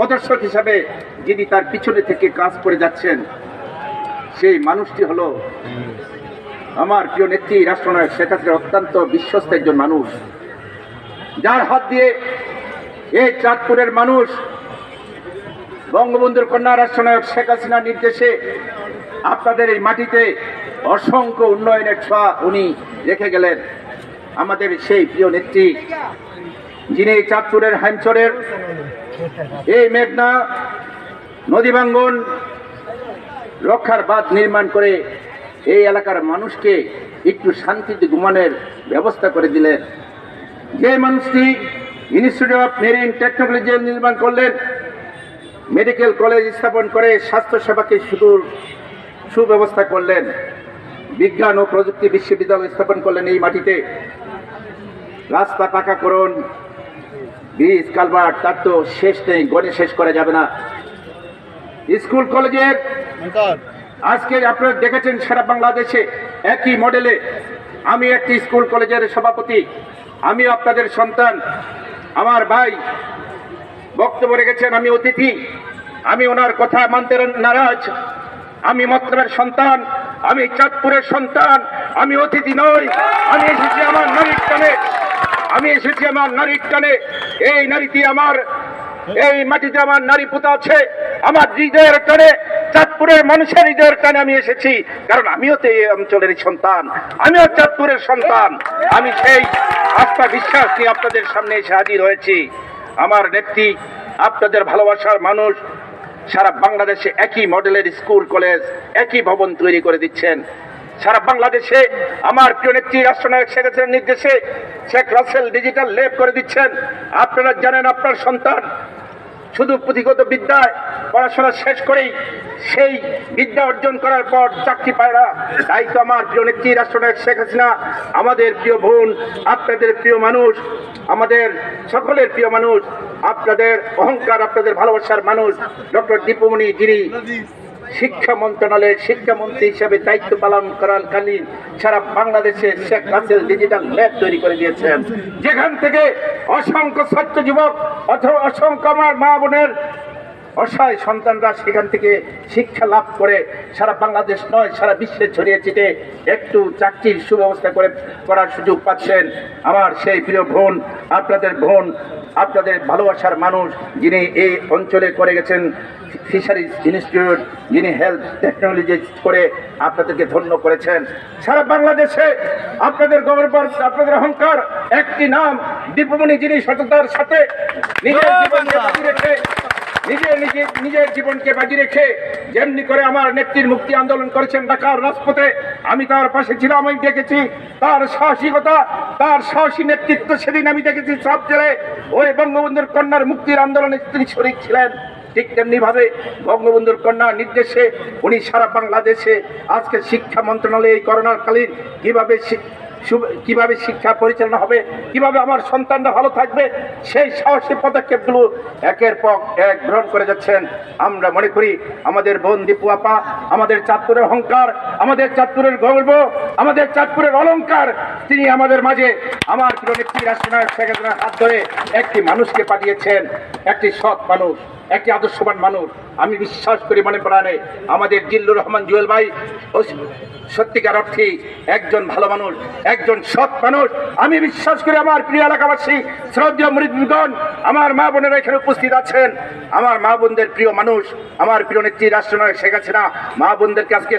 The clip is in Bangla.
পদর্শক হিসাবে যিনি তার পিছনে থেকে কাজ করে যাচ্ছেন, সেই মানুষটি হলো আমার প্রিয় নেত্রী রাষ্ট্রনায়ক শেখ হাসিনা। অত্যন্ত বিশ্বস্ত একজন মানুষ, যার হাত দিয়ে এই চাঁদপুরের মানুষ বঙ্গবন্ধুর কন্যা রাষ্ট্রনায়ক শেখ হাসিনার নির্দেশে আপনাদের এই মাটিতে অসংখ্য উন্নয়নের ছোঁয়া উনি রেখে গেলেন। আমাদের সেই প্রিয় নেত্রী, যিনি চাঁদপুরের হাইমচরের এই মেঘনা নদী ভাঙ্গন রক্ষার বাঁধ নির্মাণ করে এই এলাকার মানুষকে একটু শান্তিতে ঘুমানোর ব্যবস্থা করে দিলেন। যে মানুষটি ইনস্টিটিউট অফ মেরিন টেকনোলজি নির্মাণ করলেন, মেডিকেল কলেজ স্থাপন করে স্বাস্থ্যসেবাকে সুব্যবস্থা করলেন, বিজ্ঞান ও প্রযুক্তি বিশ্ববিদ্যালয় স্থাপন করলেন এই মাটিতে। রাস্তা পাকাকরণ, ব্রিজ কালভার্ট, তার তো শেষ নেই, গণে শেষ করা যাবে না। স্কুল কলেজের আজকে আপনারা দেখেছেন সারা বাংলাদেশে একই মডেলে। আমি একটি স্কুল কলেজের সভাপতি, আমি আপনাদের সন্তান। আমার ভাই বক্তব্য রেখেছেন, আমি অতিথি, আমি ওনার কথা মানতে নারাজ। আমি মতলবের সন্তান, আমি চাঁদপুরের সন্তান, আমি অতিথি নই। আমি এসেছি আমার নারীর টানে, আমি এসেছি আমার নারীর টানে। এই নারীটি আমার, এই মাটিতে আমার নারী পুতা আছে, আমার হৃদয়ের টানে, চাঁদপুরের মানুষের হৃদয়ের টানে আমি এসেছি। কারণ আমিও তো এই অঞ্চলের সন্তান, আমিও চাঁদপুরের সন্তান। আমি সেই আস্থা বিশ্বাস নিয়ে আপনাদের সামনে এসে হাজির হয়েছি। আমার নেত্রী, আপনাদের ভালোবাসার মানুষ সারা বাংলাদেশে একই মডেলের স্কুল কলেজ, একই ভবন তৈরি করে দিচ্ছেন। সারা বাংলাদেশে আমার প্রিয় নেত্রী রাষ্ট্রনায়ক শেখ হাসিনার নির্দেশে শেখ রাসেল ডিজিটাল ল্যাব করে দিচ্ছেন। আপনারা জানেন, আপনার সন্তান শুধু পুঁথিগত বিদ্যায় পড়াশোনা শেষ করেই সেই বিদ্যা অর্জন করার পর চাকরি পায় না। তাই তো আমার প্রিয় নেত্রী রাষ্ট্রনায়ক শেখ হাসিনা, আমাদের প্রিয় বোন, আপনাদের প্রিয় মানুষ, আমাদের সকলের প্রিয় মানুষ, আপনাদের অহংকার, আপনাদের ভালোবাসার মানুষ ডক্টর দীপুমণি, যিনি শিক্ষা মন্ত্রণালয়ের শিক্ষামন্ত্রী হিসেবে দায়িত্ব পালন করাকালীন সারা বাংলাদেশে শেখ রাসেল ডিজিটাল ল্যাব তৈরি করে দিয়েছেন, যেখান থেকে অসংখ্য ছাত্র যুবক অথবা অসংখ্য আমার মা বোনের অসহায় সন্তানরা সেখান থেকে শিক্ষা লাভ করে সারা বাংলাদেশ নয়, সারা বিশ্বে ছড়িয়ে ছিটে একটু চাকরির সুব্যবস্থা করার সুযোগ পাচ্ছেন। আমার সেই প্রিয় বোন, আপনাদের ভালোবাসার মানুষ, যিনি এই অঞ্চলে করে গেছেন ফিশারিজ ইনস্টিটিউট, যিনি হেলথ টেকনোলজি করে আপনাদেরকে ধন্য করেছেন। সারা বাংলাদেশে আপনাদের গর্ব, আপনাদের অহংকার, একটি নাম দীপুমণি, যিনি সততার সাথে নিজের জীবনকে বাজি রেখে যেমনি করে আমার নেত্রীর মুক্তি আন্দোলন করেছেন ঢাকার রাজপথে, আমি তার পাশে ছিলাম। আমি দেখেছি তার সাহসিকতা, তার সাহসী নেতৃত্ব সেদিন আমি দেখেছি সব জেলায়। ওই বঙ্গবন্ধুর কন্যার মুক্তির আন্দোলনে তিনি শরীক ছিলেন। ঠিক তেমনি ভাবে বঙ্গবন্ধুর কন্যার নির্দেশে উনি সারা বাংলাদেশে আজকে শিক্ষা মন্ত্রণালয়ে এই করোনাকালীন কিভাবে শিক্ষা পরিচালনা হবে, কিভাবে আমার সন্তানরা ভালো থাকবে, সেই সাহসী পদক্ষেপগুলো একের পর এক গ্রহণ করে যাচ্ছেন। আমরা মনে করি আমাদের বোন দীপু আপা, আমাদের চাঁদপুরের অহংকার, আমাদের চাঁদপুরের গর্ব, আমাদের চাঁদপুরের অলংকার, তিনি আমাদের মাঝে আমার প্রিয় নেত্রী রাষ্ট্রনায়ক শেখ হাসিনার হাত ধরে একটি মানুষকে পাঠিয়েছেন, একটি সৎ মানুষ, একটি আদর্শবান মানুষ। আমি বিশ্বাস করি মনে প্রাণে আমাদের জিল্লুর রহমান জুয়েল ভাই সত্যিকার অর্থে একজন ভালো মানুষ, একজন সৎ মানুষ। আমি বিশ্বাস করি আমার প্রিয় এলাকাবাসী, শ্রদ্ধেয় মুরিদগণ, আমার মা বোনেরা এখানে উপস্থিত আছেন, আমার মা বোনদের প্রিয় মানুষ, আমার প্রিয় নেত্রী রাষ্ট্রনায়ক শেখ হাসিনা মা বোনদেরকে আজকে